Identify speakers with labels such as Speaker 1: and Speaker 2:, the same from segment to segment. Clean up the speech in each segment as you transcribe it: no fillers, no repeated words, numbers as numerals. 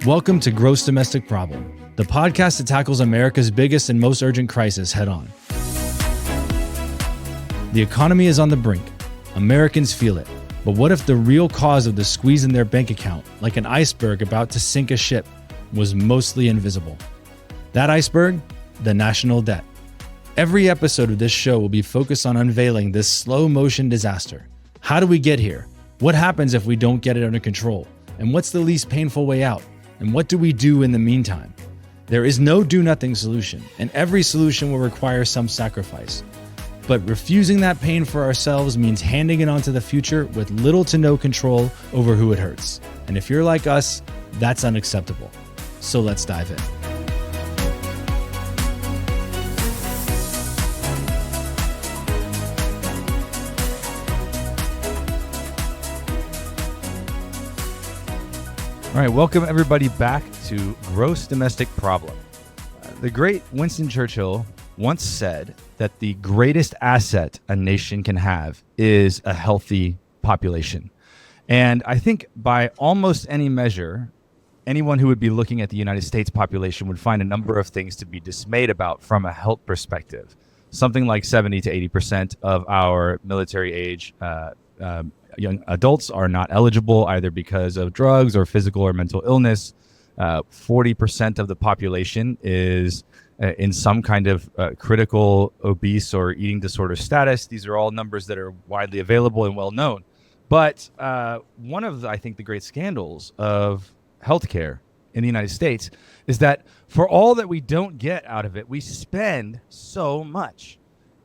Speaker 1: Welcome to Gross Domestic Problem, the podcast that tackles America's biggest and most urgent crisis head on. The economy is on the brink. Americans feel it. But what if the real cause of the squeeze in their bank account, like an iceberg about to sink a ship, was mostly invisible? That iceberg? The national debt. Every episode of this show will be focused on unveiling this slow motion disaster. How do we get here? What happens if we don't get it under control? And what's the least painful way out? And what do we do in the meantime? There is no do-nothing solution, and every solution will require some sacrifice. But refusing that pain for ourselves means handing it on to the future with little to no control over who it hurts. And if you're like us, that's unacceptable. So let's dive in. All right, welcome everybody back to Gross Domestic Problem. The great Winston Churchill once said that the greatest asset a nation can have is a healthy population. And I think by almost any measure, anyone who would be looking at the United States population would find a number of things to be dismayed about from a health perspective. Something like 70 to 80% of our military age young adults are not eligible either because of drugs or physical or mental illness. 40% of the population is in some kind of critical obese or eating disorder status. These are all numbers that are widely available and well known. But one of, I think, the great scandals of healthcare in the United States is that for all that we don't get out of it, we spend so much.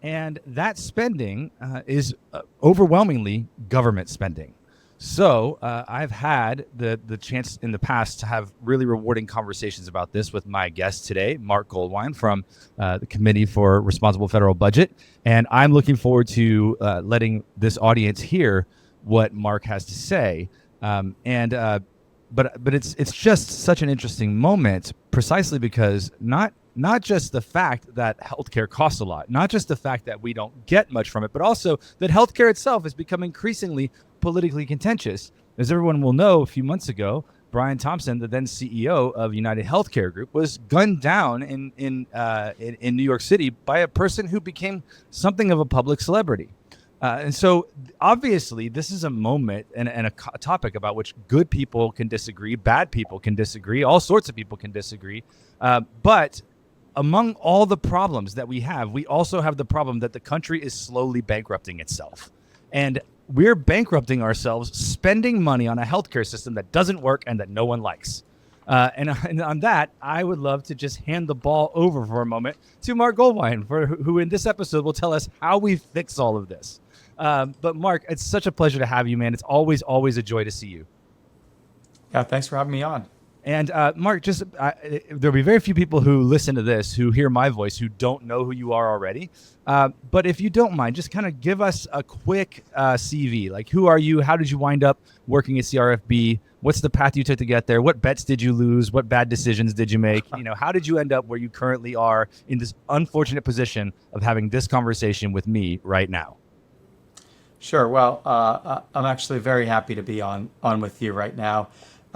Speaker 1: And that spending is overwhelmingly government spending. So I've had the chance in the past to have really rewarding conversations about this with my guest today, Marc Goldwein from the Committee for Responsible Federal Budget. And I'm looking forward to letting this audience hear what Marc has to say. But it's just such an interesting moment, precisely because not just the fact that healthcare costs a lot, not just the fact that we don't get much from it, but also that healthcare itself has become increasingly politically contentious. As everyone will know, a few months ago, Brian Thompson, the then CEO of United Healthcare Group, was gunned down in New York City by a person who became something of a public celebrity. And so obviously this is a moment and a topic about which good people can disagree, bad people can disagree, all sorts of people can disagree. But among all the problems that we also have the problem that the country is slowly bankrupting itself. And we're bankrupting ourselves, spending money on a healthcare system that doesn't work and that no one likes. And on that, I would love to just hand the ball over for a moment to Marc Goldwein, who in this episode will tell us how we fix all of this. But Marc, it's such a pleasure to have you, man. It's always a joy to see you.
Speaker 2: Yeah, thanks for having me on.
Speaker 1: And Marc, there'll be very few people who listen to this, who hear my voice, who don't know who you are already. But if you don't mind, just kind of give us a quick CV. Like, who are you? How did you wind up working at CRFB? What's the path you took to get there? What bets did you lose? What bad decisions did you make? How did you end up where you currently are in this unfortunate position of having this conversation with me right now?
Speaker 2: Sure. Well, I'm actually very happy to be on with you right now.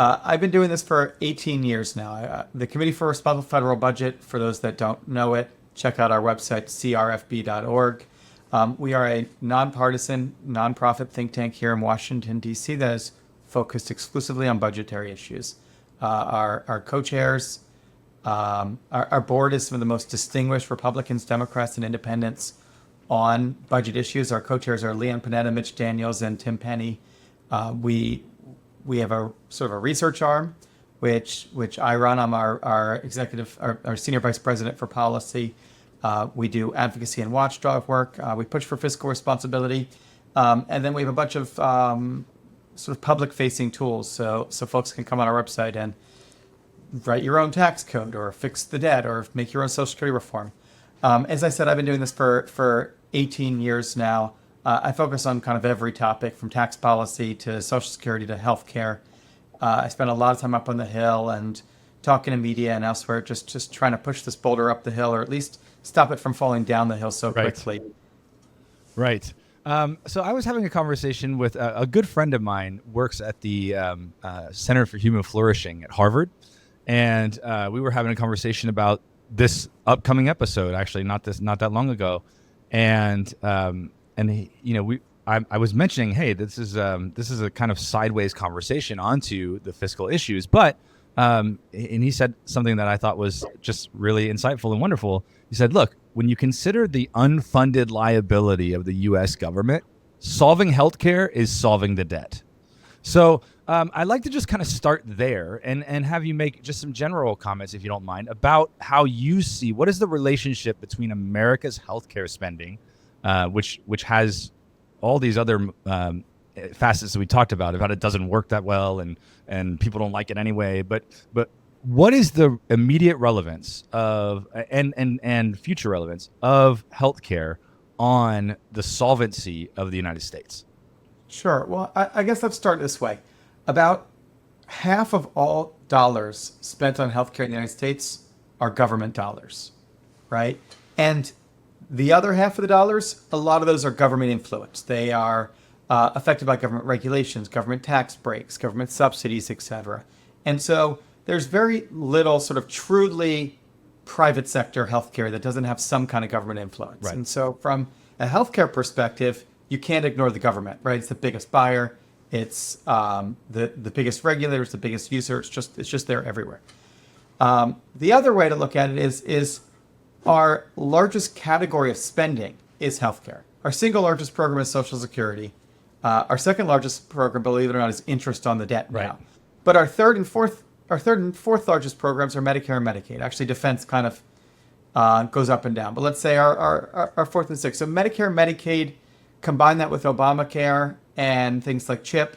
Speaker 2: I've been doing this for 18 years now. The Committee for Responsible Federal Budget, for those that don't know it, check out our website, crfb.org. We are a nonpartisan, nonprofit think tank here in Washington, D.C. that is focused exclusively on budgetary issues. Our co-chairs, our board is some of the most distinguished Republicans, Democrats, and independents on budget issues. Our co-chairs are Leanne Panetta, Mitch Daniels, and Tim Penny. We have a sort of a research arm, which I run. I'm our senior vice president for policy. We do advocacy and watchdog work. We push for fiscal responsibility, and then we have a bunch of sort of public-facing tools, so folks can come on our website and write your own tax code, or fix the debt, or make your own Social Security reform. As I said, I've been doing this for 18 years now. I focus on kind of every topic, from tax policy to Social Security to healthcare. I spend a lot of time up on the Hill and talking to media and elsewhere, just trying to push this boulder up the hill, or at least stop it from falling down the hill so quickly.
Speaker 1: Right. So I was having a conversation with a good friend of mine, works at the Center for Human Flourishing at Harvard, and we were having a conversation about this upcoming episode. Actually, not that long ago, and he, I was mentioning, hey, this is a kind of sideways conversation onto the fiscal issues, but and he said something that I thought was just really insightful and wonderful. He said, look, when you consider the unfunded liability of the U.S. government, solving healthcare is solving the debt. So I'd like to just kind of start there and have you make just some general comments, if you don't mind, about how you see what is the relationship between America's healthcare spending, which has all these other facets that we talked about it doesn't work that well and people don't like it anyway. But what is the immediate relevance of and future relevance of healthcare on the solvency of the United States?
Speaker 2: Sure. Well, I guess let's start this way. About half of all dollars spent on healthcare in the United States are government dollars, right? And the other half of the dollars, a lot of those are government influence. They are affected by government regulations, government tax breaks, government subsidies, etc. And so there's very little sort of truly private sector healthcare that doesn't have some kind of government influence.
Speaker 1: Right.
Speaker 2: And so from a healthcare perspective, you can't ignore the government, right? It's the biggest buyer. It's the biggest regulator. It's the biggest user. It's just there everywhere. The other way to look at it is our largest category of spending is healthcare. Our single largest program is Social Security. Our second largest program, believe it or not, is interest on the debt now.
Speaker 1: Right.
Speaker 2: But our third and fourth largest programs are Medicare and Medicaid. Actually, defense kind of goes up and down. But let's say our fourth and sixth. So Medicare and Medicaid, combine that with Obamacare and things like CHIP,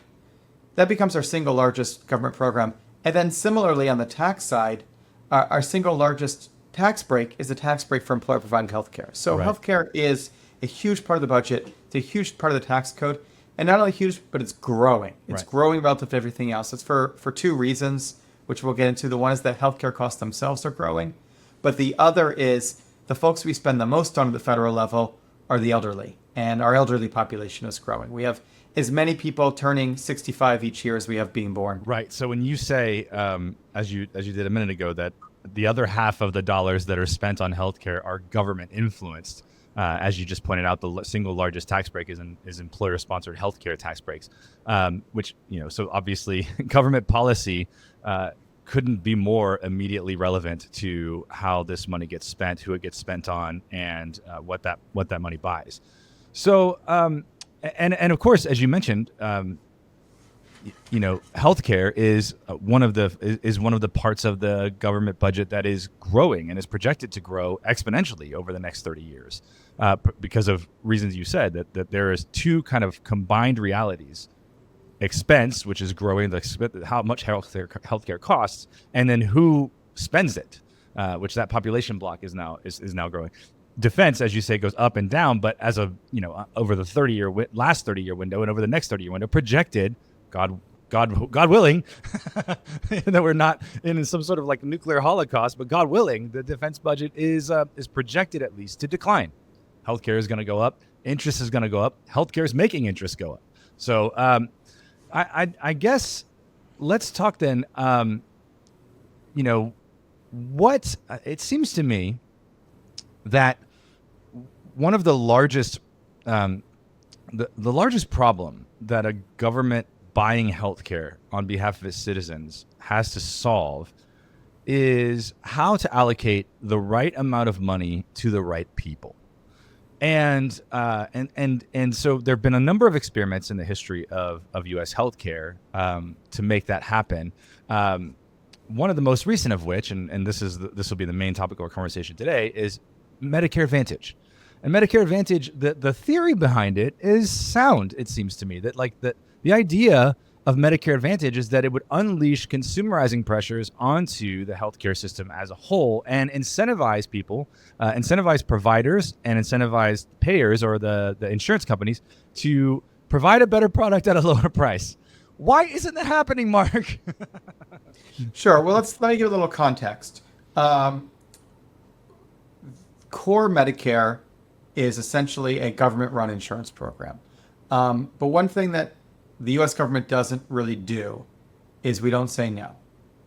Speaker 2: that becomes our single largest government program. And then similarly on the tax side, our single largest tax break is the tax break for employer provided health care. So
Speaker 1: Right.
Speaker 2: healthcare is a huge part of the budget. It's a huge part of the tax code. And not only huge, but it's growing. It's
Speaker 1: Right.
Speaker 2: growing relative to everything else. It's for two reasons, which we'll get into. The one is that healthcare costs themselves are growing. But the other is the folks we spend the most on at the federal level are the elderly. And our elderly population is growing. We have as many people turning 65 each year as we have being born.
Speaker 1: Right. So when you say, as you did a minute ago, that the other half of the dollars that are spent on healthcare are government influenced, as you just pointed out, the single largest tax break is employer-sponsored healthcare tax breaks, which so obviously government policy couldn't be more immediately relevant to how this money gets spent, who it gets spent on, and what that money buys. So, and of course, as you mentioned, healthcare is one of the parts of the government budget that is growing and is projected to grow exponentially over the next 30 years, because of reasons you said that there is two kind of combined realities: expense, which is growing, how much healthcare costs, and then who spends it, which that population block is now growing. Defense, as you say, goes up and down, but as of over the last 30-year window and over the next 30-year window, projected, God willing, that we're not in some sort of like nuclear holocaust, but God willing, the defense budget is projected at least to decline. Healthcare is going to go up, interest is going to go up, healthcare is making interest go up. So I guess let's talk then. What it seems to me that one of the largest the largest problem that a government buying healthcare on behalf of its citizens has to solve is how to allocate the right amount of money to the right people. And so there have been a number of experiments in the history of U.S. healthcare to make that happen. One of the most recent of which, and this will be the main topic of our conversation today, is Medicare Advantage. And Medicare Advantage, the theory behind it is sound. It seems to me that the idea of Medicare Advantage is that it would unleash consumerizing pressures onto the healthcare system as a whole and incentivize people, incentivize providers and incentivize payers or the insurance companies to provide a better product at a lower price. Why isn't that happening, Mark?
Speaker 2: Sure. Well, let me give a little context. Core Medicare is essentially a government-run insurance program. But one thing that the U.S. government doesn't really do is we don't say no,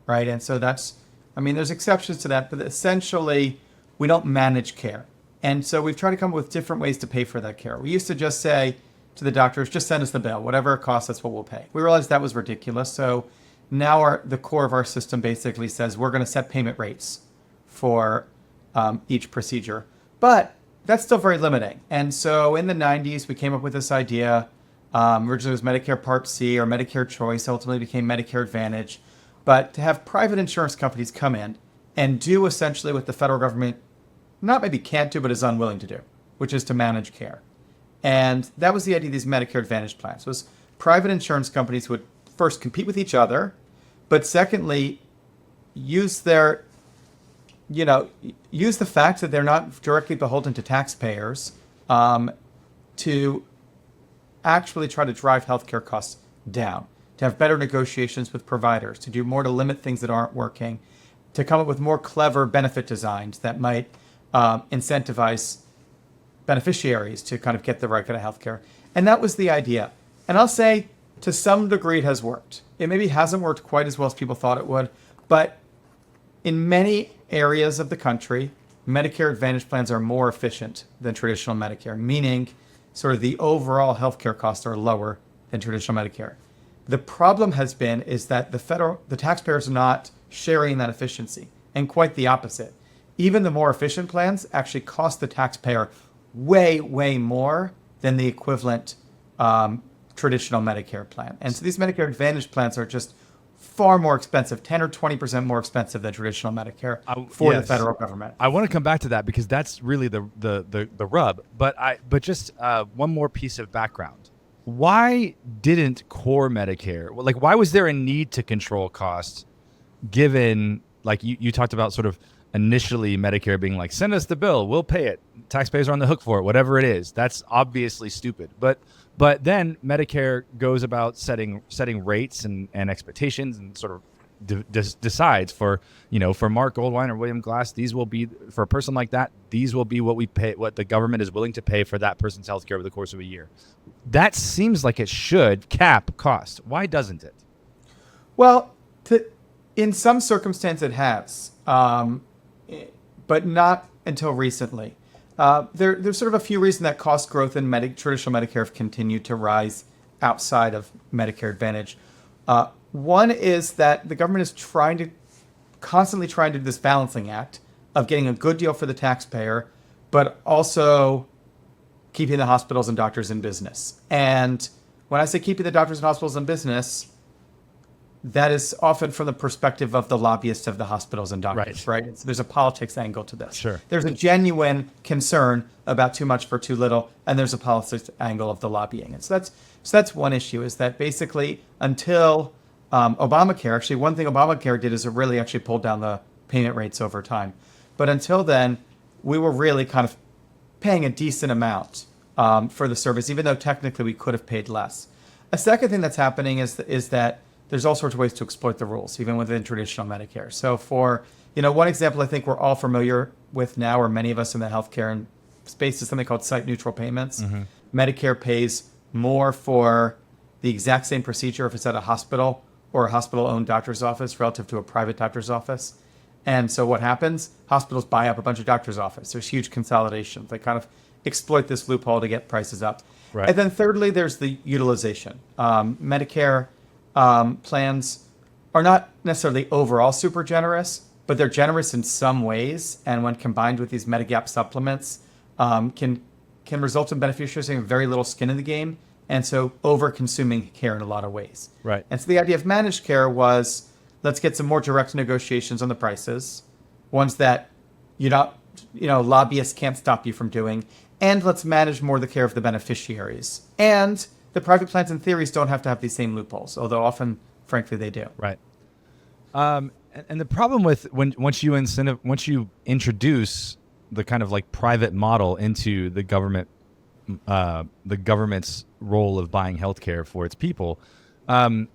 Speaker 2: right? And so there's exceptions to that, but essentially we don't manage care. And so we've tried to come up with different ways to pay for that care. We used to just say to the doctors, just send us the bill. Whatever it costs, that's what we'll pay. We realized that was ridiculous. So now the core of our system basically says we're going to set payment rates for each procedure. But that's still very limiting. And so in the 90s, we came up with this idea. Originally it was Medicare Part C or Medicare Choice, ultimately became Medicare Advantage. But to have private insurance companies come in and do essentially what the federal government not maybe can't do, but is unwilling to do, which is to manage care. And that was the idea of these Medicare Advantage plans, was private insurance companies would first compete with each other, but secondly, use the fact that they're not directly beholden to taxpayers to actually try to drive healthcare costs down, to have better negotiations with providers, to do more to limit things that aren't working, to come up with more clever benefit designs that might incentivize beneficiaries to kind of get the right kind of healthcare. And that was the idea. And I'll say to some degree it has worked. It maybe hasn't worked quite as well as people thought it would, but in many areas of the country, Medicare Advantage plans are more efficient than traditional Medicare, meaning sort of the overall healthcare costs are lower than traditional Medicare. The problem has been is that the taxpayers are not sharing that efficiency, and quite the opposite. Even the more efficient plans actually cost the taxpayer way, way more than the equivalent traditional Medicare plan. And so these Medicare Advantage plans are just far more expensive, 10 or 20% more expensive than traditional Medicare for the federal government.
Speaker 1: I want to come back to that because that's really the rub. But just one more piece of background. Why didn't core Medicare, like why was there a need to control costs given, like you talked about sort of initially Medicare being like, send us the bill, we'll pay it. Taxpayers are on the hook for it, whatever it is. That's obviously stupid. But then Medicare goes about setting rates and expectations and sort of decides for Marc Goldwein or William Glass, these will be, for a person like that, these will be what we pay, what the government is willing to pay for that person's healthcare over the course of a year. That seems like it should cap cost. Why doesn't it?
Speaker 2: Well, in some circumstance it has, but not until recently. There's sort of a few reasons that cost growth in traditional Medicare have continued to rise outside of Medicare Advantage. One is that the government is constantly trying to do this balancing act of getting a good deal for the taxpayer, but also keeping the hospitals and doctors in business. And when I say keeping the doctors and hospitals in business, that is often from the perspective of the lobbyists of the hospitals and doctors, right? So there's a politics angle to this.
Speaker 1: Sure.
Speaker 2: There's a genuine concern about too much for too little, and there's a politics angle of the lobbying. And so that's one issue, is that basically until Obamacare, actually one thing Obamacare did is it really actually pulled down the payment rates over time. But until then, we were really kind of paying a decent amount for the service, even though technically we could have paid less. A second thing that's happening is that there's all sorts of ways to exploit the rules, even within traditional Medicare. So for, one example I think we're all familiar with now, or many of us in the healthcare space, is something called site-neutral payments. Mm-hmm. Medicare pays more for the exact same procedure if it's at a hospital or a hospital-owned doctor's office relative to a private doctor's office. And so what happens? Hospitals buy up a bunch of doctor's offices. There's huge consolidation. They kind of exploit this loophole to get prices up. Right. And then thirdly, there's the utilization. Medicare plans are not necessarily overall super generous, but they're generous in some ways. And when combined with these Medigap supplements, can result in beneficiaries having very little skin in the game, and so over-consuming care in a lot of ways.
Speaker 1: Right.
Speaker 2: And so the idea of managed care was, let's get some more direct negotiations on the prices, ones that lobbyists can't stop you from doing, and let's manage more the care of the beneficiaries. And the private plans in theories don't have to have these same loopholes, although often, frankly, they do.
Speaker 1: Right. And the problem with once you introduce the kind of like private model into the government's role of buying healthcare for its people, it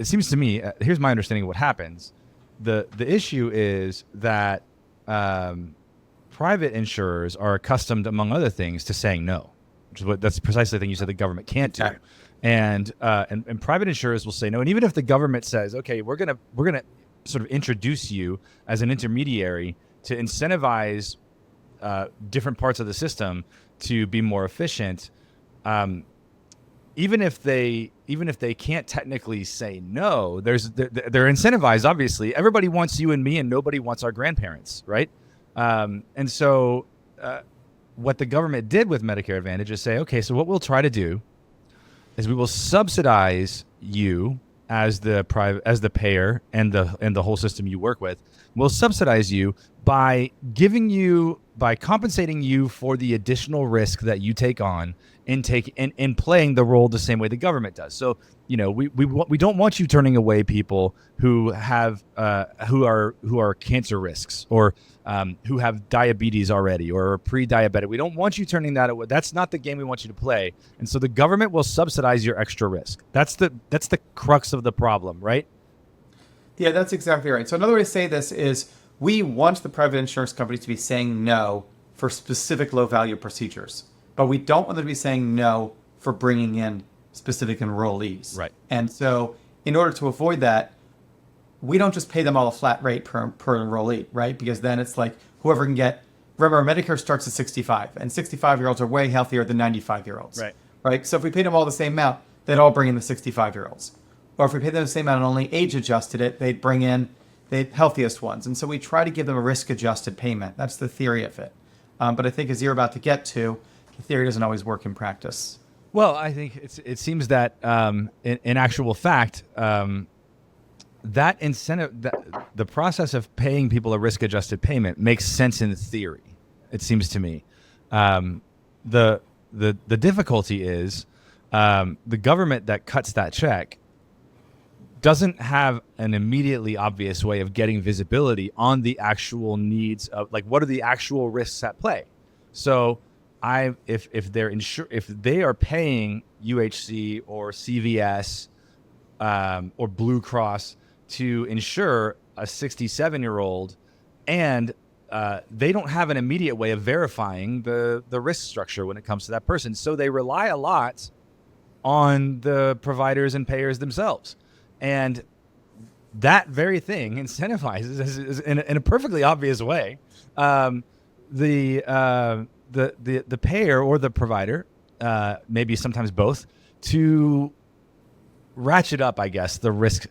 Speaker 1: seems to me, here's my understanding of what happens. The issue is that private insurers are accustomed, among other things, to saying no. which is that's precisely the thing you said the government can't do. And private insurers will say no. And even if the government says, okay, we're gonna sort of introduce you as an intermediary to incentivize different parts of the system to be more efficient, even if they can't technically say no, they're incentivized. Obviously, everybody wants you and me, and nobody wants our grandparents, right? And so what the government did with Medicare Advantage is say, okay, so what we'll try to do is we will subsidize you as the payer and the whole system you work with. We'll subsidize you by compensating you for the additional risk that you take on in playing the role the same way the government does. So, we don't want you turning away people who have who are cancer risks or who have diabetes already or are pre-diabetic. We don't want you turning that away. That's not the game we want you to play. And so the government will subsidize your extra risk. That's the crux of the problem, right?
Speaker 2: Yeah, that's exactly right. So another way to say this is we want the private insurance companies to be saying no for specific low-value procedures, but we don't want them to be saying no for bringing in specific enrollees.
Speaker 1: Right.
Speaker 2: And so in order to avoid that, we don't just pay them all a flat rate per enrollee, right? Because then it's like whoever can get, remember, Medicare starts at 65, and 65-year-olds are way healthier than 95-year-olds.
Speaker 1: Right.
Speaker 2: Right? So if we paid them all the same amount, they'd all bring in the 65-year-olds. Or if we paid them the same amount and only age adjusted it, they'd bring in the healthiest ones. And so we try to give them a risk-adjusted payment. That's the theory of it. But I think as you're about to get to, the theory doesn't always work in practice.
Speaker 1: Well, I think it seems that in actual fact, that incentive, the process of paying people a risk-adjusted payment makes sense in theory. It seems to me. The difficulty is the government that cuts that check doesn't have an immediately obvious way of getting visibility on the actual needs of, like, what are the actual risks at play. So if they are paying UHC or CVS or Blue Cross to insure a 67-year-old, and they don't have an immediate way of verifying the risk structure when it comes to that person. So they rely a lot on the providers and payers themselves. And that very thing incentivizes, in a perfectly obvious way, the payer or the provider, maybe sometimes both, to ratchet up, I guess, the risk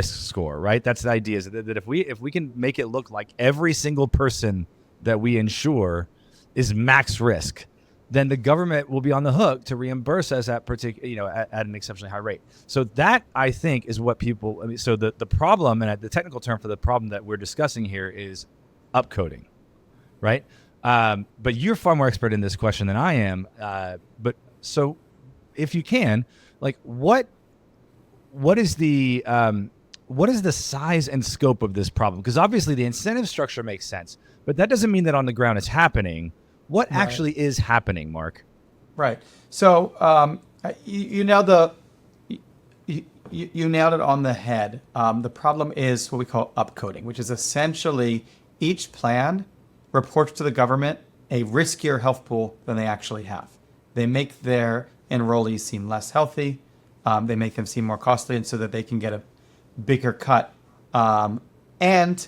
Speaker 1: score. Right? That's the idea. Is that if we can make it look like every single person that we insure is max risk, then the government will be on the hook to reimburse us at an exceptionally high rate. So that, I think, is what people. I mean, so the problem, and the technical term for the problem that we're discussing here is upcoding, right? But you're far more expert in this question than I am. But so, if you can, like, what is the size and scope of this problem? Because obviously the incentive structure makes sense, but that doesn't mean that on the ground it's happening. What actually is happening, Mark? Right.
Speaker 2: So you nailed it on the head. The problem is what we call upcoding, which is essentially each plan reports to the government a riskier health pool than they actually have. They make their enrollees seem less healthy. They make them seem more costly, and so that they can get a bigger cut. And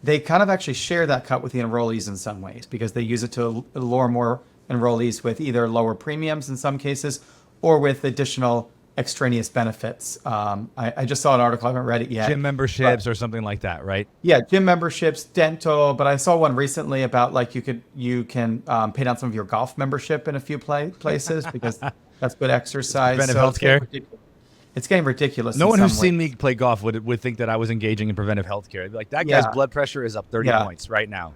Speaker 2: they kind of actually share that cut with the enrollees in some ways, because they use it to lure more enrollees with either lower premiums in some cases or with additional extraneous benefits. I just saw an article, I haven't read it yet.
Speaker 1: Gym memberships or something like that, right?
Speaker 2: Yeah, gym memberships, dental, but I saw one recently about like you can pay down some of your golf membership in a few places because that's good exercise.
Speaker 1: Preventive healthcare.
Speaker 2: It's getting ridiculous.
Speaker 1: No one who's seen me play golf would think that I was engaging in preventive healthcare. Like, that guy's blood pressure is up 30 points right now.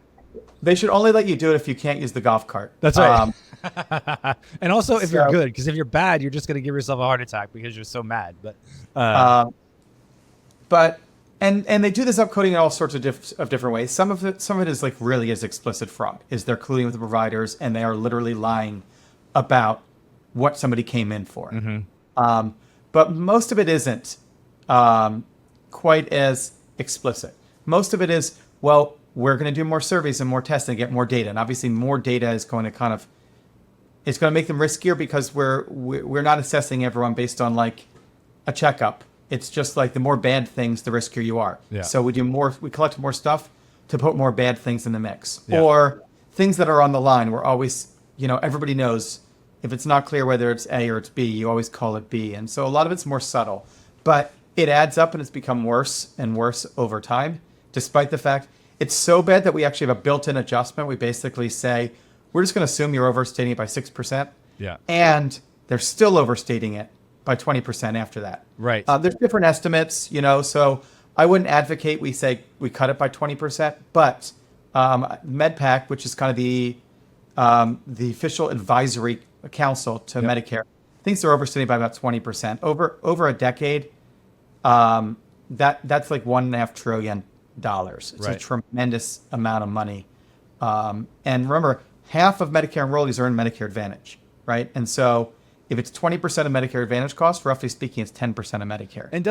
Speaker 2: They should only let you do it if you can't use the golf cart.
Speaker 1: That's right. And also if you're good, because if you're bad, you're just going to give yourself a heart attack because you're so mad.
Speaker 2: But they do this upcoding in all sorts of different ways. Some of it is like really is explicit fraud. Is they're colluding with the providers and they are literally lying about what somebody came in for.
Speaker 1: Mm-hmm.
Speaker 2: But most of it isn't quite as explicit. Most of it is, well, we're going to do more surveys and more tests and get more data. And obviously more data is going to kind of It's going to make them riskier because we're not assessing everyone based on like a checkup. It's just like the more bad things, the riskier you are.
Speaker 1: Yeah.
Speaker 2: So we collect more stuff to put more bad things in the mix,
Speaker 1: Yeah.
Speaker 2: or things that are on the line. We're always, everybody knows if it's not clear whether it's A or it's B, you always call it B. And so a lot of it's more subtle, but it adds up and it's become worse and worse over time, despite the fact it's so bad that we actually have a built-in adjustment. We basically say, we're just going to assume you're overstating it by 6%.
Speaker 1: Yeah.
Speaker 2: And they're still overstating it by 20% after that.
Speaker 1: Right.
Speaker 2: There's different estimates, so I wouldn't advocate we say we cut it by 20%, but MedPAC, which is kind of the official advisory council to Medicare, thinks they're overstating by about 20%. Over a decade, that's like $1.5 trillion. It's
Speaker 1: Right.
Speaker 2: a tremendous amount of money. And remember, half of Medicare enrollees are in Medicare Advantage, right? And so if it's 20% of Medicare Advantage costs, roughly speaking, it's 10% of Medicare.
Speaker 1: And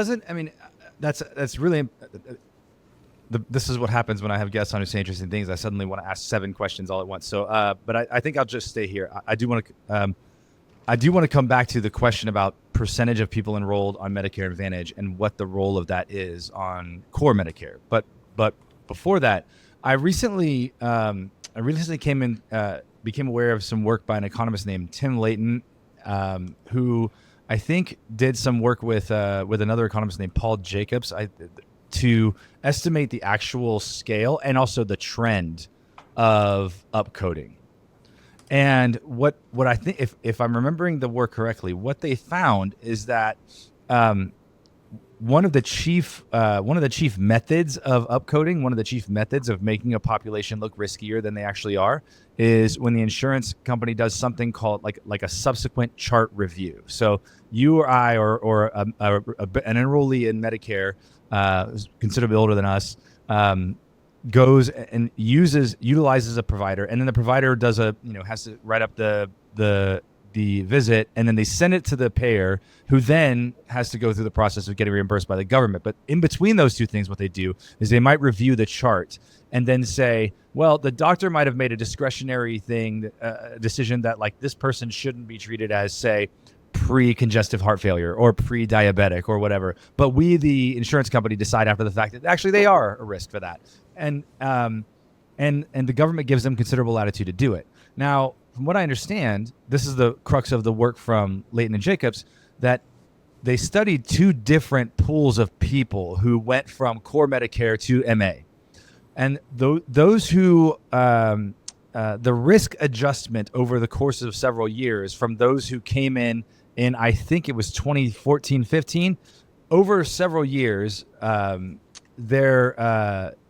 Speaker 1: that's really, this is what happens when I have guests on who say interesting things. I suddenly want to ask 7 questions all at once. So, but I think I'll just stay here. I do want to come back to the question about percentage of people enrolled on Medicare Advantage and what the role of that is on core Medicare. But before that, I recently became aware of some work by an economist named Tim Layton, who I think did some work with another economist named Paul Jacobs to estimate the actual scale and also the trend of upcoding. And what I think, if I'm remembering the work correctly, what they found is that one of the chief methods of upcoding, one of the chief methods of making a population look riskier than they actually are, is when the insurance company does something called like a subsequent chart review. So you or I or an enrollee in Medicare, who's considerably older than us, goes and utilizes a provider, and then the provider does has to write up the visit, and then they send it to the payer, who then has to go through the process of getting reimbursed by the government. But in between those two things, what they do is they might review the chart and then say, well, the doctor might have made a discretionary decision that like this person shouldn't be treated as, say, pre-congestive heart failure or pre-diabetic or whatever. But we, the insurance company, decide after the fact that actually they are a risk for that. And the government gives them considerable latitude to do it. Now, from what I understand, this is the crux of the work from Layton and Jacobs, that they studied 2 different pools of people who went from core Medicare to MA. And those who, the risk adjustment over the course of several years from those who came in, I think it was 2014-15, over several years, the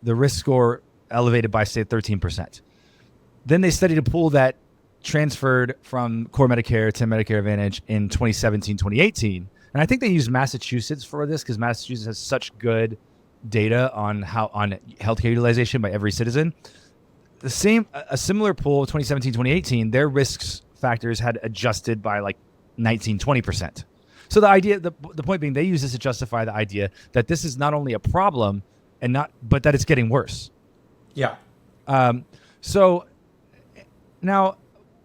Speaker 1: risk score elevated by, say, 13%. Then they studied a pool that transferred from core Medicare to Medicare Advantage in 2017, 2018. And I think they used Massachusetts for this because Massachusetts has such good data on healthcare utilization by every citizen. A similar pool, 2017, 2018, their risks factors had adjusted by like 19, 20%. So the point being, they use this to justify the idea that this is not only a problem but that it's getting worse.
Speaker 2: Yeah.
Speaker 1: So now,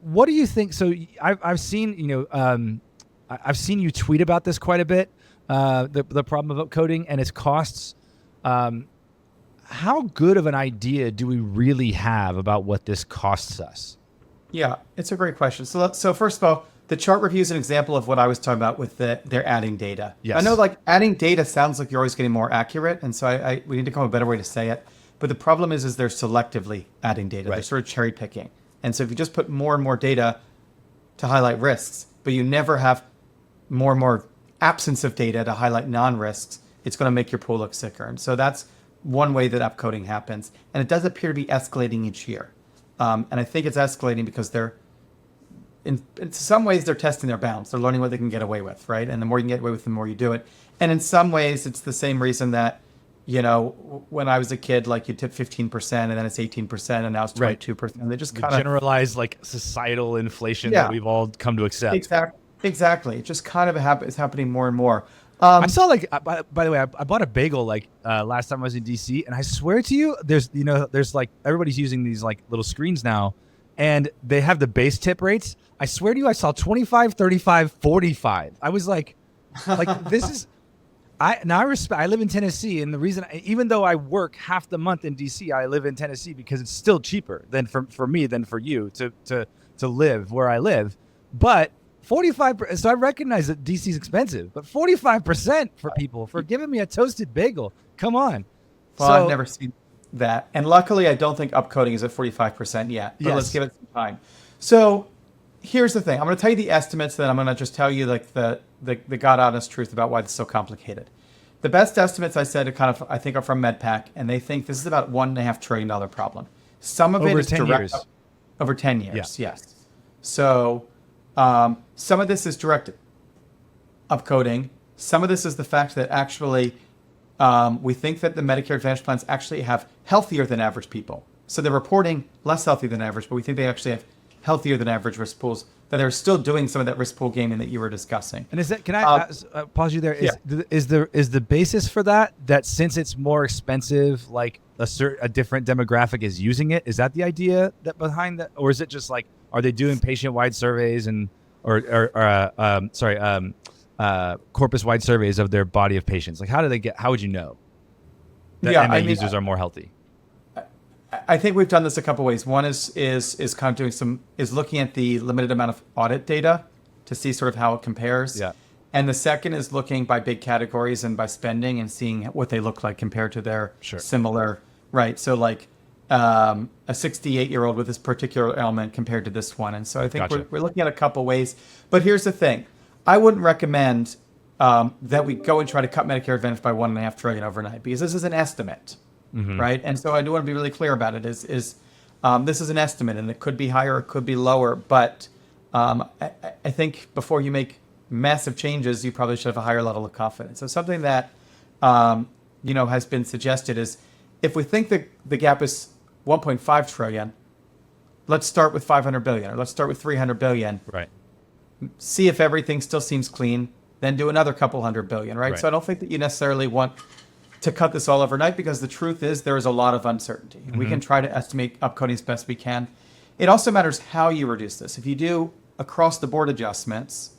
Speaker 1: what do you think? So I've seen, I've seen you tweet about this quite a bit, the problem of upcoding and its costs. How good of an idea do we really have about what this costs us?
Speaker 2: Yeah, it's a great question. So first of all, the chart review is an example of what I was talking about with they're adding data.
Speaker 1: Yes.
Speaker 2: I know like adding data sounds like you're always getting more accurate. And so we need to come up with a better way to say it. But the problem is they're selectively adding data.
Speaker 1: Right.
Speaker 2: They're sort of cherry picking. And so if you just put more and more data to highlight risks, but you never have more and more absence of data to highlight non-risks, it's going to make your pool look sicker. And so that's one way that upcoding happens. And it does appear to be escalating each year. And I think it's escalating because in some ways they're testing their bounds. They're learning what they can get away with, right? And the more you can get away with, the more you do it. And in some ways, it's the same reason that, when I was a kid, like you tip 15% and then it's 18% and now it's 22%. And they just kind of
Speaker 1: generalized like societal inflation that we've all come to accept.
Speaker 2: Exactly. It just kind of is happening more and more.
Speaker 1: I saw like, by the way, I bought a bagel like last time I was in DC, and I swear to you, there's like everybody's using these like little screens now, and they have the base tip rates. I swear to you, I saw 25, 35, 45. I was like this is, I live in Tennessee, and the reason, even though I work half the month in DC, I live in Tennessee because it's still cheaper than for me than for you to live where I live. But 45%, so I recognize that DC is expensive, but 45% for people for giving me a toasted bagel. Come on.
Speaker 2: Well, I've never seen that. And luckily, I don't think upcoding is at 45% yet, but let's give it some time. So here's the thing. I'm going to tell you the estimates, then I'm going to just tell you like the God honest truth about why this is so complicated. The best estimates I said I think are from MedPAC, and they think this is about $1.5 trillion problem. Some of it is direct over 10 years.
Speaker 1: Yeah.
Speaker 2: Yes. So some of this is direct upcoding. Some of this is the fact that actually we think that the Medicare Advantage plans actually have healthier than average people. So they're reporting less healthy than average, but we think they actually have healthier than average risk pools, that they're still doing some of that risk pool gaming that you were discussing.
Speaker 1: And is that, can I pause you there? Is the basis for that since it's more expensive, like a different demographic is using it? Is that the idea that behind that? Or is it just like, are they doing patient-wide surveys corpus-wide surveys of their body of patients? Like, how would you know that MA users are more healthy?
Speaker 2: I think we've done this a couple ways. One is kind of looking at the limited amount of audit data to see sort of how it compares. Yeah. And the second is looking by big categories and by spending and seeing what they look like compared to their similar, right? So like a 68-year-old with this particular ailment compared to this one. And so I think we're looking at a couple ways. But here's the thing. I wouldn't recommend that we go and try to cut Medicare Advantage by $1.5 trillion overnight, because this is an estimate. Mm-hmm. Right. And so I do want to be really clear about it is this is an estimate, and it could be higher, it could be lower. But I think before you make massive changes, you probably should have a higher level of confidence. So something that, has been suggested is, if we think that the gap is 1.5 trillion, let's start with 500 billion, or let's start with 300 billion.
Speaker 1: Right.
Speaker 2: See if everything still seems clean, then do another couple $100 billion. Right. So I don't think that you necessarily want to cut this all overnight, because the truth is there is a lot of uncertainty. Mm-hmm. We can try to estimate upcoding as best we can. It also matters how you reduce this. If you do across the board adjustments,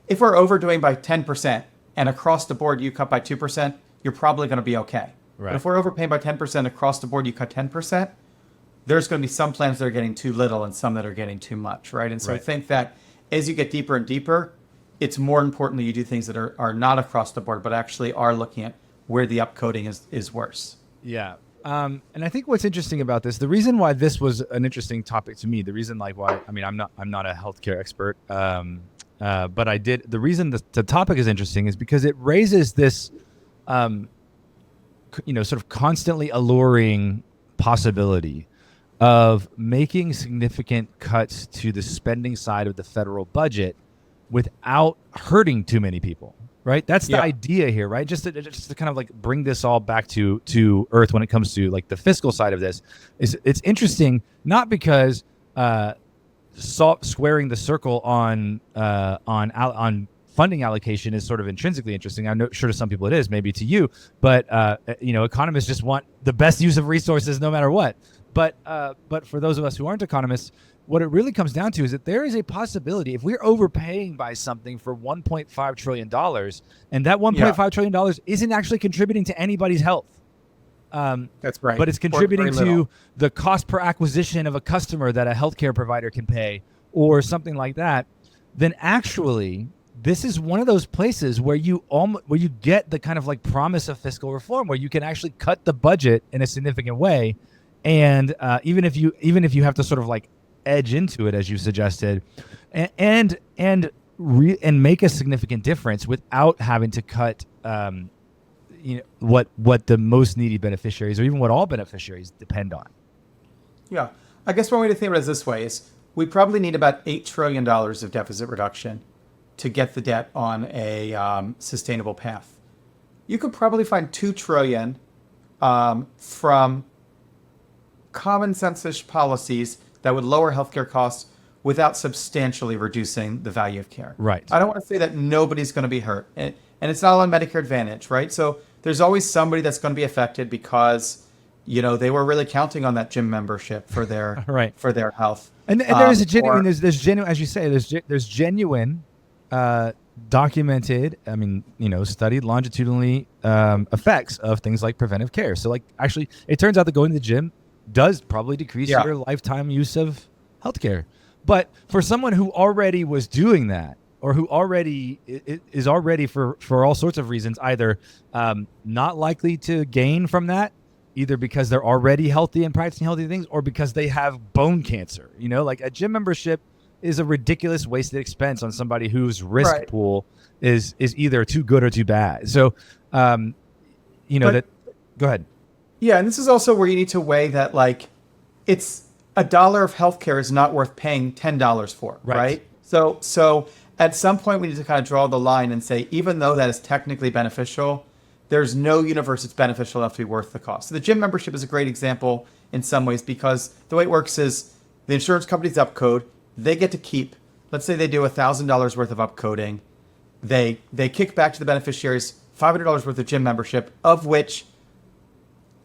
Speaker 2: if we're overdoing by 10% and across the board you cut by 2%, you're probably going to be okay. Right. But if we're overpaying by 10% across the board, you cut 10%, there's going to be some plans that are getting too little and some that are getting too much, right? And so I think that as you get deeper and deeper, it's more important that you do things that are not across the board, but actually are looking at where the upcoding is worse.
Speaker 1: Yeah. And I think what's interesting about this, the reason why this was an interesting topic to me, the reason I'm not a healthcare expert, but the reason the topic is interesting is because it raises this, sort of constantly alluring possibility of making significant cuts to the spending side of the federal budget without hurting too many people. Right, that's the idea here, right? Just to kind of like bring this all back to earth when it comes to like the fiscal side of this. It's interesting, not because squaring the circle on funding allocation is sort of intrinsically interesting. I'm sure to some people it is, maybe to you, but economists just want the best use of resources no matter what. But for those of us who aren't economists, what it really comes down to is that there is a possibility, if we're overpaying by something for $1.5 trillion, and that $1.5 trillion isn't actually contributing to anybody's health.
Speaker 2: That's right.
Speaker 1: But it's contributing to the cost per acquisition of a customer that a healthcare provider can pay, or something like that, then actually this is one of those places where you get the kind of like promise of fiscal reform, where you can actually cut the budget in a significant way. And even if you have to sort of like edge into it, as you suggested, and make a significant difference without having to cut what the most needy beneficiaries, or even what all beneficiaries depend on.
Speaker 2: Yeah, I guess one way to think about it is this way: is we probably need about $8 trillion of deficit reduction to get the debt on a sustainable path. You could probably find $2 trillion from common sense-ish policies that would lower healthcare costs without substantially reducing the value of care.
Speaker 1: Right.
Speaker 2: I don't want to say that nobody's going to be hurt. And it's not on Medicare Advantage, right? So there's always somebody that's going to be affected because they were really counting on that gym membership for their
Speaker 1: Right.
Speaker 2: for their health.
Speaker 1: And there is a genuine, there's genuine, as you say, there's genuine, documented, studied longitudinally effects of things like preventive care. So like actually, it turns out that going to the gym does probably decrease your lifetime use of healthcare. But for someone who already was doing that, or who already is already for all sorts of reasons, either not likely to gain from that, either because they're already healthy and practicing healthy things, or because they have bone cancer. Like a gym membership is a ridiculous wasted expense on somebody whose risk pool is either too good or too bad. So, go ahead.
Speaker 2: Yeah, and this is also where you need to weigh that, like, it's $1 of healthcare is not worth paying $10 for, right? So at some point we need to kind of draw the line and say, even though that is technically beneficial, there's no universe it's beneficial enough to be worth the cost. So the gym membership is a great example in some ways, because the way it works is the insurance company's upcode, they get to keep, let's say they do $1,000 worth of upcoding. They kick back to the beneficiaries $500 worth of gym membership, of which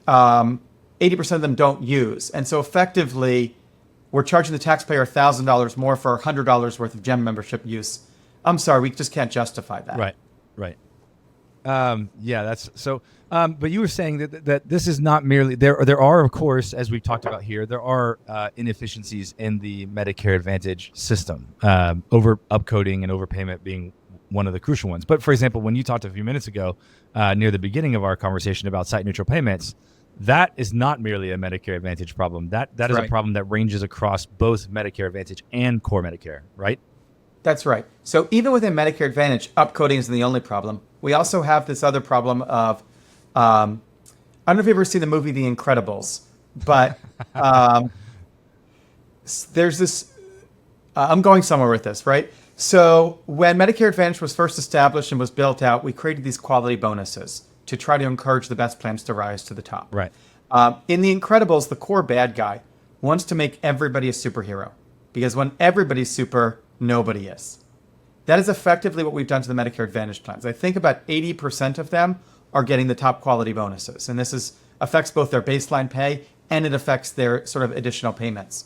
Speaker 2: 80% of them don't use. And so effectively, we're charging the taxpayer $1,000 more for $100 worth of gym membership use. I'm sorry, we just can't justify that.
Speaker 1: Right. That's so. But you were saying that this is not merely there are, of course, as we've talked about here, there are inefficiencies in the Medicare Advantage system, over upcoding and overpayment being one of the crucial ones. But for example, when you talked a few minutes ago, near the beginning of our conversation about site neutral payments, that is not merely a Medicare Advantage problem. That is a problem that ranges across both Medicare Advantage and core Medicare, right?
Speaker 2: That's right. So even within Medicare Advantage, upcoding isn't the only problem. We also have this other problem of, I don't know if you've ever seen the movie The Incredibles, but there's this, I'm going somewhere with this, right? So when Medicare Advantage was first established and was built out, we created these quality bonuses to try to encourage the best plans to rise to the top.
Speaker 1: Right.
Speaker 2: In The Incredibles, the core bad guy wants to make everybody a superhero, because when everybody's super, nobody is. That is effectively what we've done to the Medicare Advantage plans. I think about 80% of them are getting the top quality bonuses. And this affects both their baseline pay and it affects their sort of additional payments.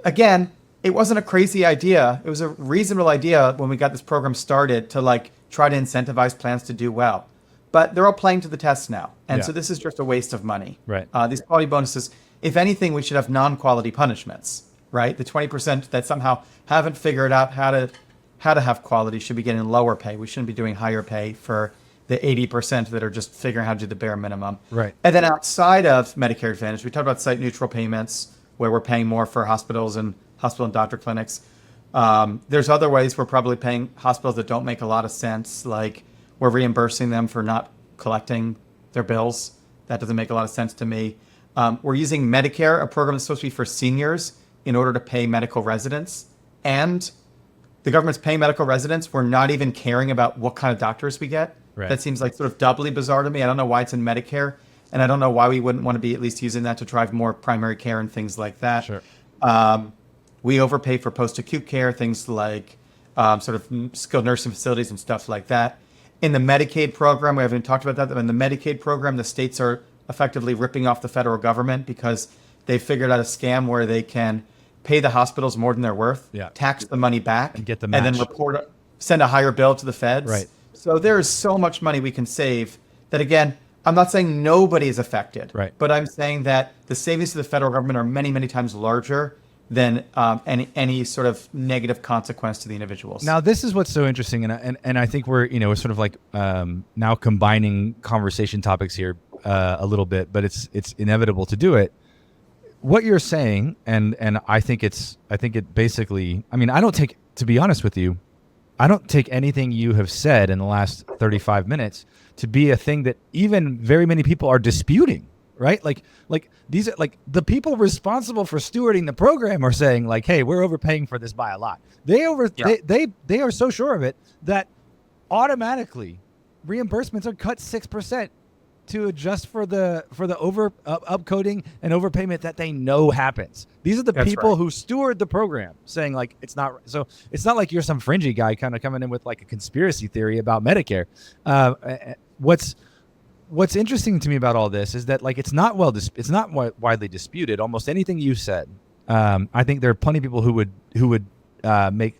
Speaker 2: Again, it wasn't a crazy idea. It was a reasonable idea when we got this program started to try to incentivize plans to do well. But they're all playing to the test now. And so this is just a waste of money.
Speaker 1: Right.
Speaker 2: These quality bonuses, if anything, we should have non-quality punishments, right? The 20% that somehow haven't figured out how to have quality should be getting lower pay. We shouldn't be doing higher pay for the 80% that are just figuring out how to do the bare minimum.
Speaker 1: Right.
Speaker 2: And then outside of Medicare Advantage, we talked about site neutral payments, where we're paying more for hospitals and hospital and doctor clinics. There's other ways we're probably paying hospitals that don't make a lot of sense, like we're reimbursing them for not collecting their bills. That doesn't make a lot of sense to me. We're using Medicare, a program that's supposed to be for seniors, in order to pay medical residents. And the government's paying medical residents. We're not even caring about what kind of doctors we get.
Speaker 1: Right.
Speaker 2: That seems like sort of doubly bizarre to me. I don't know why it's in Medicare, and I don't know why we wouldn't want to be at least using that to drive more primary care and things like that.
Speaker 1: Sure.
Speaker 2: We overpay for post-acute care, things like sort of skilled nursing facilities and stuff like that. In the Medicaid program, we haven't talked about that, but in the Medicaid program, the states are effectively ripping off the federal government because they figured out a scam where they can pay the hospitals more than they're worth, tax the money back,
Speaker 1: and get the match,
Speaker 2: and then send a higher bill to the feds.
Speaker 1: Right.
Speaker 2: So there is so much money we can save that, again, I'm not saying nobody is affected,
Speaker 1: right,
Speaker 2: but I'm saying that the savings to the federal government are many, many times larger than any sort of negative consequence to the individuals.
Speaker 1: Now, this is what's so interesting, and I think we're sort of like now combining conversation topics here a little bit, but it's inevitable to do it. What you're saying, and I think it basically, I mean, to be honest with you, I don't take anything you have said in the last 35 minutes to be a thing that even very many people are disputing, right? Like these are like the people responsible for stewarding the program are saying like, hey, we're overpaying for this by a lot. They are so sure of it that automatically reimbursements are cut 6% to adjust for the upcoding and overpayment that they know happens. These are the people who steward the program saying like it's not like you're some fringy guy kind of coming in with like a conspiracy theory about Medicare. what's interesting to me about all this is that like it's not widely disputed. Almost anything you said, I think there are plenty of people who would make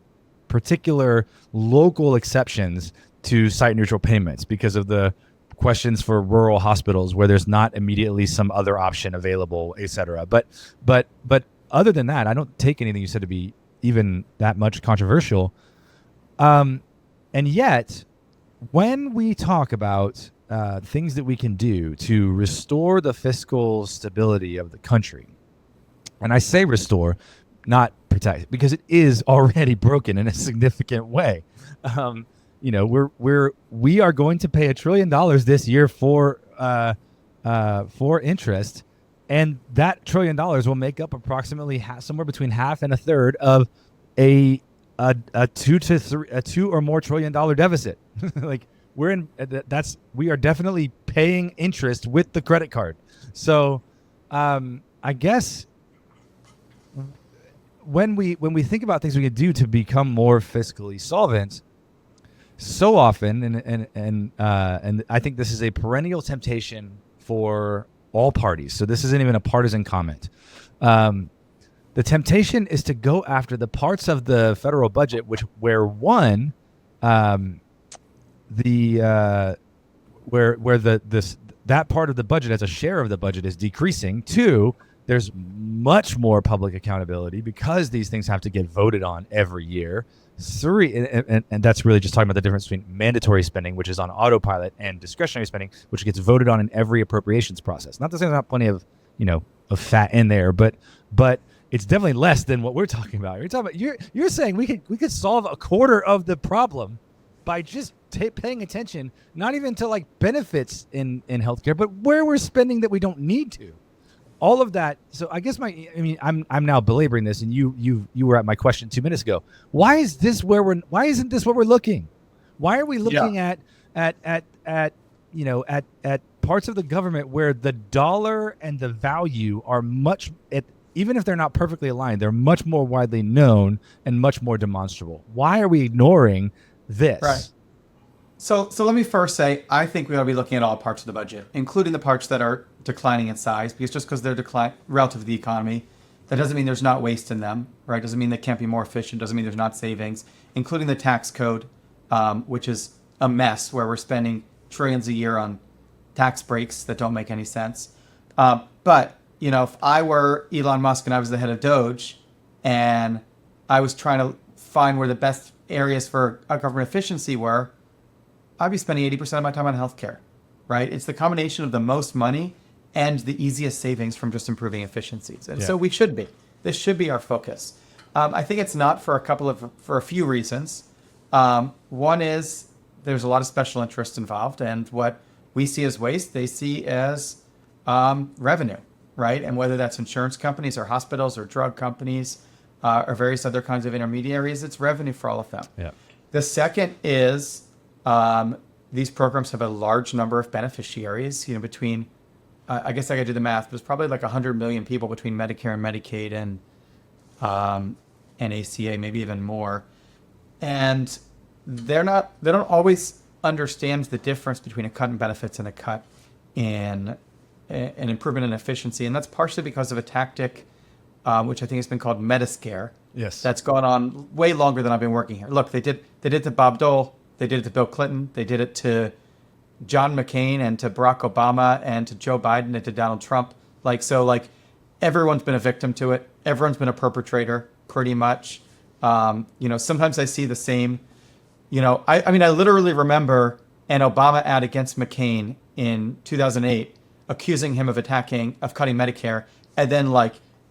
Speaker 1: particular local exceptions to site neutral payments because of the questions for rural hospitals where there's not immediately some other option available, et cetera. But other than that, I don't take anything you said to be even that much controversial. And yet, when we talk about things that we can do to restore the fiscal stability of the country, and I say restore, not protect, because it is already broken in a significant way. We are going to pay $1 trillion this year for interest, and that $1 trillion will make up approximately somewhere between half and a third of a $2 or more $1 trillion deficit. Like we are definitely paying interest with the credit card. So I guess when we think about things we can do to become more fiscally solvent, so often, and I think this is a perennial temptation for all parties. So this isn't even a partisan comment. The temptation is to go after the parts of the federal budget where that part of the budget as a share of the budget is decreasing. Two, there's much more public accountability because these things have to get voted on every year. Three, and that's really just talking about the difference between mandatory spending, which is on autopilot, and discretionary spending, which gets voted on in every appropriations process. Not to say there's not plenty of fat in there, but it's definitely less than what we're talking about. You're saying we could solve a quarter of the problem by just paying attention, not even to like benefits in healthcare, but where we're spending that we don't need to. All of that. So I guess I'm now belaboring this, and you were at my question 2 minutes ago. Why isn't this what we're looking? Why are we looking at parts of the government where the dollar and the value are even if they're not perfectly aligned, they're much more widely known and much more demonstrable. Why are we ignoring this?
Speaker 2: Right. So let me first say, I think we ought to be looking at all parts of the budget, including the parts that are declining in size, because just because they're relative to the economy, that doesn't mean there's not waste in them, right? Doesn't mean they can't be more efficient, doesn't mean there's not savings, including the tax code, which is a mess where we're spending trillions a year on tax breaks that don't make any sense. But, if I were Elon Musk and I was the head of Doge and I was trying to find where the best areas for government efficiency were, I'd be spending 80% of my time on healthcare, right? It's the combination of the most money and the easiest savings from just improving efficiencies. And so we should be. This should be our focus. I think it's not for a few reasons. One is there's a lot of special interests involved, and what we see as waste, they see as revenue, right? And whether that's insurance companies or hospitals or drug companies or various other kinds of intermediaries, it's revenue for all of them.
Speaker 1: Yeah.
Speaker 2: The second is these programs have a large number of beneficiaries, between, I guess I got to do the math, but it's probably like 100 million people between Medicare and Medicaid and ACA, maybe even more. And they don't always understand the difference between a cut in benefits and a cut in an improvement in efficiency. And that's partially because of a tactic, which I think has been called Medicare.
Speaker 1: Yes.
Speaker 2: That's gone on way longer than I've been working here. Look, they did it to Bob Dole. They did it to Bill Clinton. They did it to John McCain and to Barack Obama and to Joe Biden and to Donald Trump. Everyone's been a victim to it. Everyone's been a perpetrator, pretty much. Sometimes I see the same. I literally remember an Obama ad against McCain in 2008, accusing him of cutting Medicare, and then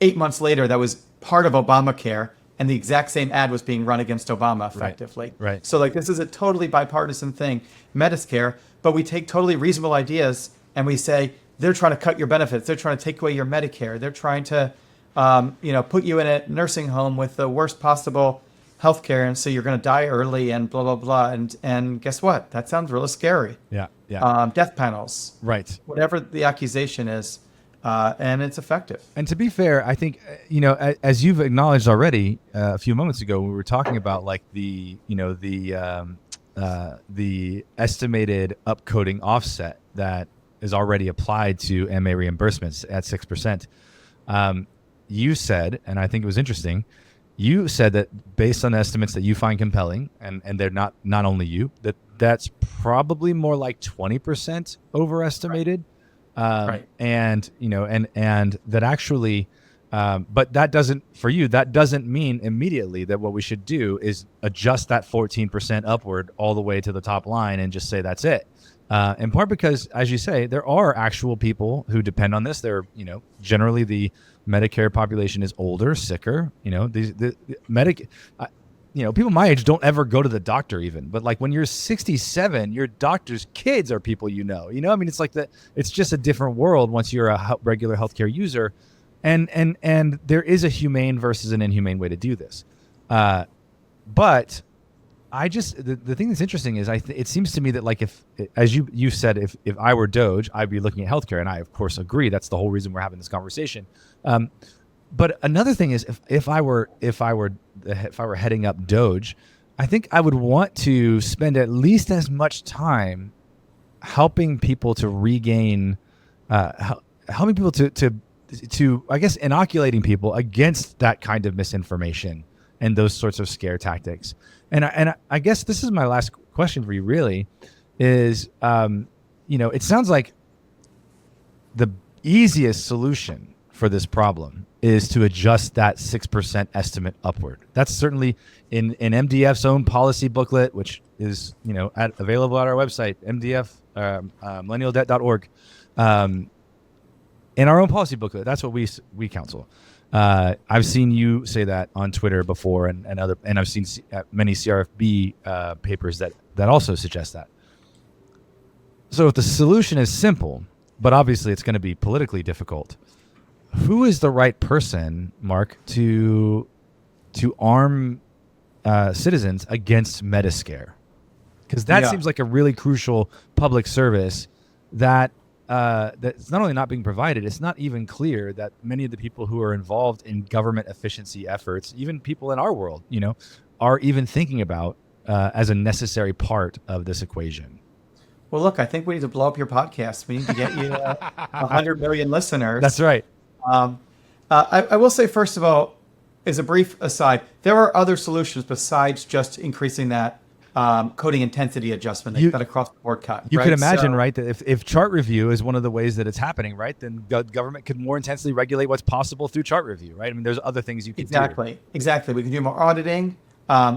Speaker 2: 8 months later, that was part of Obamacare. And the exact same ad was being run against Obama effectively.
Speaker 1: Right.
Speaker 2: So this is a totally bipartisan thing, Medicare, but we take totally reasonable ideas and we say, they're trying to cut your benefits. They're trying to take away your Medicare. They're trying to, put you in a nursing home with the worst possible healthcare. And so you're going to die early and blah, blah, blah. And guess what? That sounds really scary.
Speaker 1: Yeah. Yeah.
Speaker 2: Death panels.
Speaker 1: Right.
Speaker 2: Whatever the accusation is. And it's effective. And
Speaker 1: to be fair, I think, as you've acknowledged already a few moments ago, we were talking about the estimated upcoding offset that is already applied to MA reimbursements at 6%. You said, and I think it was interesting, you said that based on estimates that you find compelling, and they're not only you, that's probably more like 20% overestimated.
Speaker 2: Right.
Speaker 1: And that actually, but that doesn't mean immediately that what we should do is adjust that 14% upward all the way to the top line and just say that's it. In part because, as you say, there are actual people who depend on this. They're, generally the Medicare population is older, sicker. People my age don't ever go to the doctor even. But like when you're 67, your doctor's kids are people it's like that. It's just a different world once you're a regular healthcare user. And there is a humane versus an inhumane way to do this. But I just the thing that's interesting is it seems to me that like if, as you said, if I were Doge, I'd be looking at healthcare, and I of course agree. That's the whole reason we're having this conversation. But another thing is if I were heading up Doge, I think I would want to spend at least as much time helping people to regain, helping people to I guess inoculating people against that kind of misinformation and those sorts of scare tactics. And I guess this is my last question for you, really, is, it sounds like the easiest solution for this problem is to adjust that 6% estimate upward. That's certainly in MDF's own policy booklet, which is, available at our website, MDF, millennialdebt.org. In our own policy booklet, that's what we counsel. I've seen you say that on Twitter before, and I've seen many CRFB papers that also suggest that. So if the solution is simple, but obviously it's going to be politically difficult, who is the right person, Mark, to arm citizens against Mediscare? Because that seems like a really crucial public service that's not only not being provided, it's not even clear that many of the people who are involved in government efficiency efforts, even people in our world, are even thinking about as a necessary part of this equation.
Speaker 2: Well, look, I think we need to blow up your podcast. We need to get you 100 million listeners.
Speaker 1: That's right.
Speaker 2: I will say, first of all, as a brief aside, there are other solutions besides just increasing that coding intensity adjustment, that across the board cut.
Speaker 1: You could imagine, right, that if chart review is one of the ways that it's happening, right, then government could more intensely regulate what's possible through chart review, right? I mean, there's other things you can do.
Speaker 2: Exactly. We can do more auditing.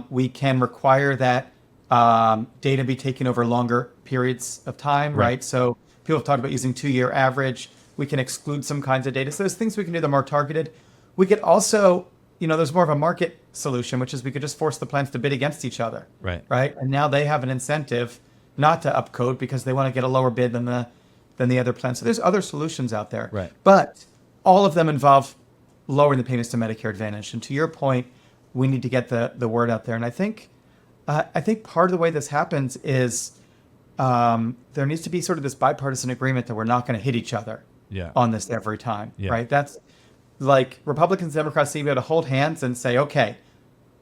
Speaker 2: We can require that data be taken over longer periods of time, right? So people have talked about using 2-year average. We can exclude some kinds of data. So there's things we can do that are more targeted. We could also, there's more of a market solution, which is we could just force the plans to bid against each other. Right. And now they have an incentive not to upcode because they want to get a lower bid than the other plans. So there's other solutions out there.
Speaker 1: Right.
Speaker 2: But all of them involve lowering the payments to Medicare Advantage. And to your point, we need to get the word out there. And I think part of the way this happens is there needs to be sort of this bipartisan agreement that we're not going to hit each other on this every time. Right. That's like Republicans and Democrats need to be able to hold hands and say, okay,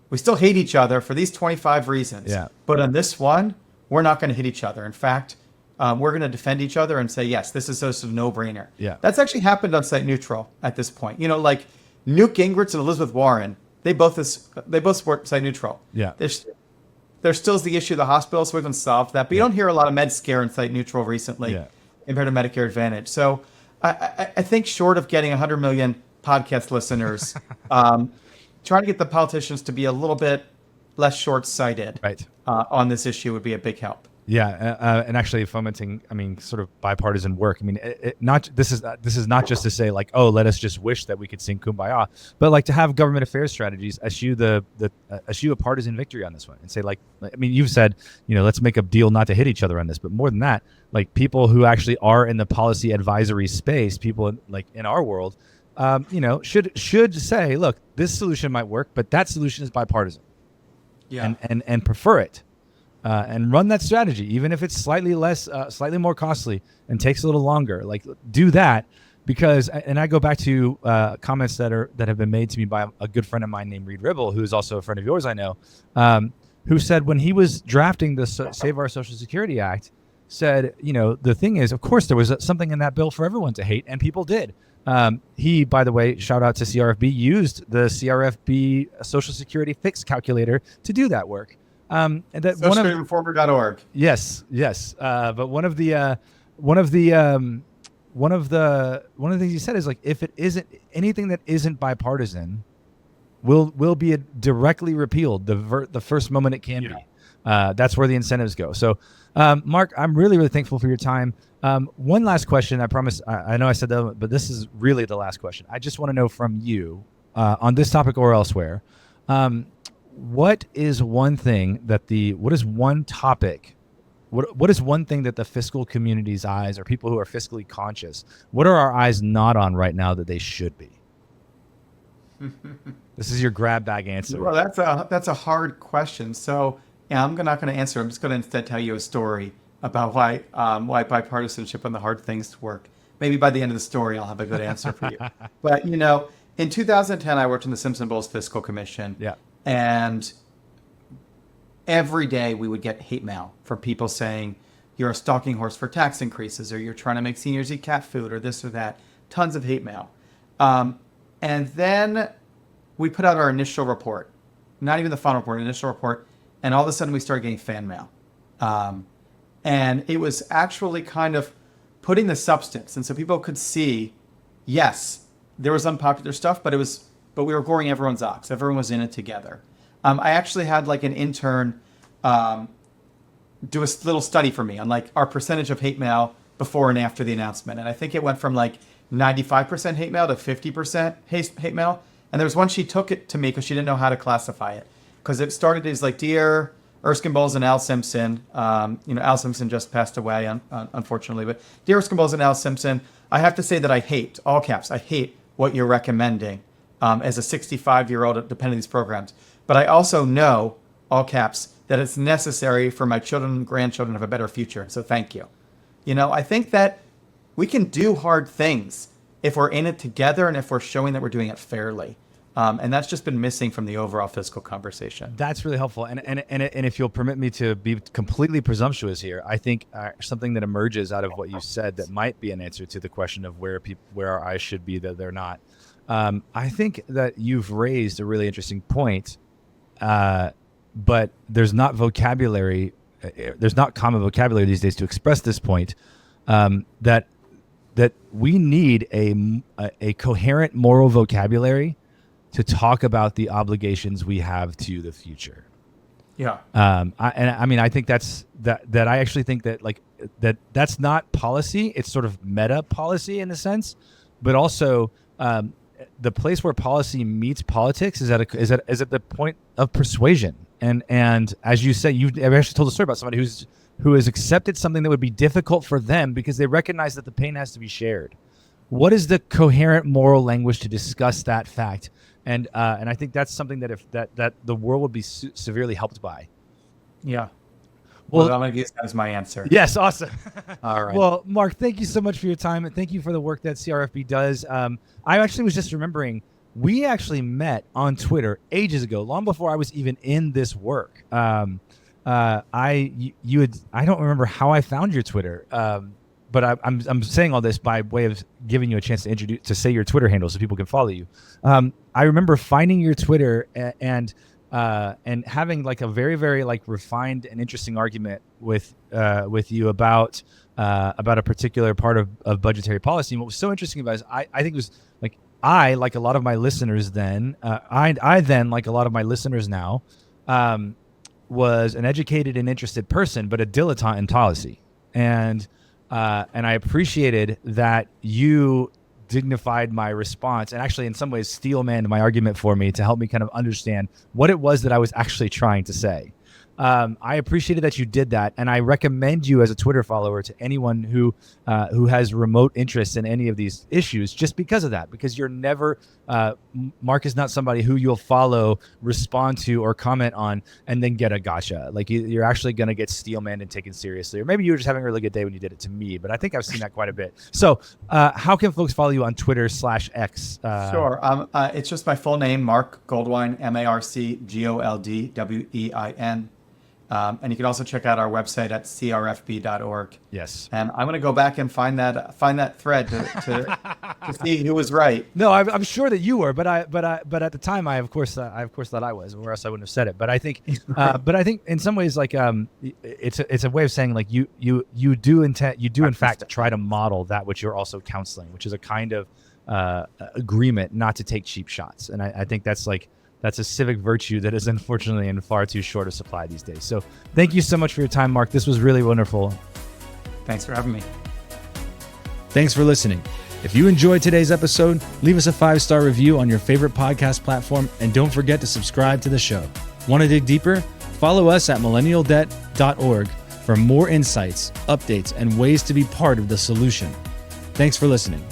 Speaker 2: we still hate each other for these 25 reasons. But on this one, we're not going to hit each other. In fact, we're going to defend each other and say, yes, this is just a no-brainer. That's actually happened on site neutral at this point. Like Newt Gingrich and Elizabeth Warren, they both support site neutral. There still is the issue of the hospital, so we haven't solved that. But you don't hear a lot of Medicare and site neutral recently compared to Medicare Advantage. So I think short of getting 100 million podcast listeners, trying to get the politicians to be a little bit less short-sighted on this issue would be a big help.
Speaker 1: And actually fomenting, sort of bipartisan work. This is not just to say like, oh, let us just wish that we could sing Kumbaya, but like to have government affairs strategies eschew a partisan victory on this one and say like, you've said, let's make a deal not to hit each other on this, but more than that, like people who actually are in the policy advisory space, people like in our world, should say, look, this solution might work, but that solution is bipartisan, and prefer it. And run that strategy, even if it's slightly more costly and takes a little longer. Like do that, because, and I go back to comments that have been made to me by a good friend of mine named Reed Ribble, who is also a friend of yours, I know, who said when he was drafting the Save Our Social Security Act, said, the thing is, of course, there was something in that bill for everyone to hate, and people did. He, by the way, shout out to CRFB, used the CRFB Social Security Fix Calculator to do that work. And that
Speaker 2: SocialReformer.org.
Speaker 1: Yes. But one of the things he said is, like, if it isn't anything that isn't bipartisan, will be directly repealed the first moment it can be. That's where the incentives go. So, Marc, I'm really, really thankful for your time. One last question. I promise. I know I said that, but this is really the last question. I just want to know from you on this topic or elsewhere. What is one thing that what is one thing that the fiscal community's eyes, or people who are fiscally conscious, what are our eyes not on right now that they should be? This is your grab bag answer.
Speaker 2: Well, that's a hard question. So I'm not going to answer. I'm just going to instead tell you a story about why bipartisanship and the hard things work. Maybe by the end of the story, I'll have a good answer for you. But in 2010, I worked in the Simpson Bowles Fiscal Commission.
Speaker 1: Yeah.
Speaker 2: And every day we would get hate mail from people saying, you're a stalking horse for tax increases, or you're trying to make seniors eat cat food, or this or that. Tons of hate mail. And then we put out our initial report, not even the final report, initial report. And all of a sudden we started getting fan mail. And it was actually kind of putting the substance. And so people could see, yes, there was unpopular stuff, but we were goring everyone's ox. Everyone was in it together. I actually had like an intern do a little study for me on like our percentage of hate mail before and after the announcement. And I think it went from like 95% hate mail to 50% hate mail. And there was one, she took it to me because she didn't know how to classify it. Because it started as like, Dear Erskine Bowles and Al Simpson. Al Simpson just passed away, unfortunately. But Dear Erskine Bowles and Al Simpson, I have to say that I hate, all caps, I hate what you're recommending as a 65-year-old to depend on these programs. But I also know, all caps, that it's necessary for my children and grandchildren to have a better future. So thank you. I think that we can do hard things if we're in it together and if we're showing that we're doing it fairly. And that's just been missing from the overall fiscal conversation.
Speaker 1: That's really helpful. And if you'll permit me to be completely presumptuous here, I think something that emerges out of what you said that might be an answer to the question of where our eyes should be that they're not. I think that you've raised a really interesting point, but there's not vocabulary. There's not common vocabulary these days to express this point. That we need a coherent moral vocabulary to talk about the obligations we have to the future.
Speaker 2: Yeah.
Speaker 1: I think that I actually think that that's not policy. It's sort of meta policy in a sense, but also the place where policy meets politics is at the point of persuasion. And as you say, you've actually told a story about somebody who has accepted something that would be difficult for them because they recognize that the pain has to be shared. What is the coherent moral language to discuss that fact? And I think that's something that the world would be severely helped by.
Speaker 2: Yeah. Well, I'm going to use that as my answer.
Speaker 1: Yes, awesome.
Speaker 2: All right.
Speaker 1: Well, Marc, thank you so much for your time, and thank you for the work that CRFB does. I actually was just remembering, we actually met on Twitter ages ago, long before I was even in this work. I don't remember how I found your Twitter, but I'm saying all this by way of giving you a chance to say your Twitter handle so people can follow you. I remember finding your Twitter and having like a very, very like refined and interesting argument with you about a particular part of budgetary policy. And what was so interesting about it is I think it was like like a lot of my listeners then, I then like a lot of my listeners now, was an educated and interested person, but a dilettante in policy. And I appreciated that you dignified my response and actually in some ways steel-manned my argument for me to help me kind of understand what it was that I was actually trying to say. I appreciated that you did that, and I recommend you as a Twitter follower to anyone who has remote interest in any of these issues, just because of that. Because you're never, Marc is not somebody who you'll follow, respond to, or comment on, and then get a gotcha. Like you're actually going to get steel-manned and taken seriously, or maybe you were just having a really good day when you did it to me. But I think I've seen that quite a bit. So, how can folks follow you on Twitter/X?
Speaker 2: Sure. It's just my full name, Marc Goldwein, MarcGoldwein. And you can also check out our website at crfb.org.
Speaker 1: Yes.
Speaker 2: And I'm going to go back and find that thread to see who was right.
Speaker 1: No, I'm sure that you were, but at the time, I of course thought I was, or else I wouldn't have said it. But I think, in some ways, like it's a way of saying like you do in fact try to model that which you're also counseling, which is a kind of agreement not to take cheap shots. And I think that's a civic virtue that is unfortunately in far too short a supply these days. So thank you so much for your time, Marc. This was really wonderful.
Speaker 2: Thanks for having me.
Speaker 1: Thanks for listening. If you enjoyed today's episode, leave us a 5-star review on your favorite podcast platform, and don't forget to subscribe to the show. Want to dig deeper? Follow us at millennialdebt.org for more insights, updates, and ways to be part of the solution. Thanks for listening.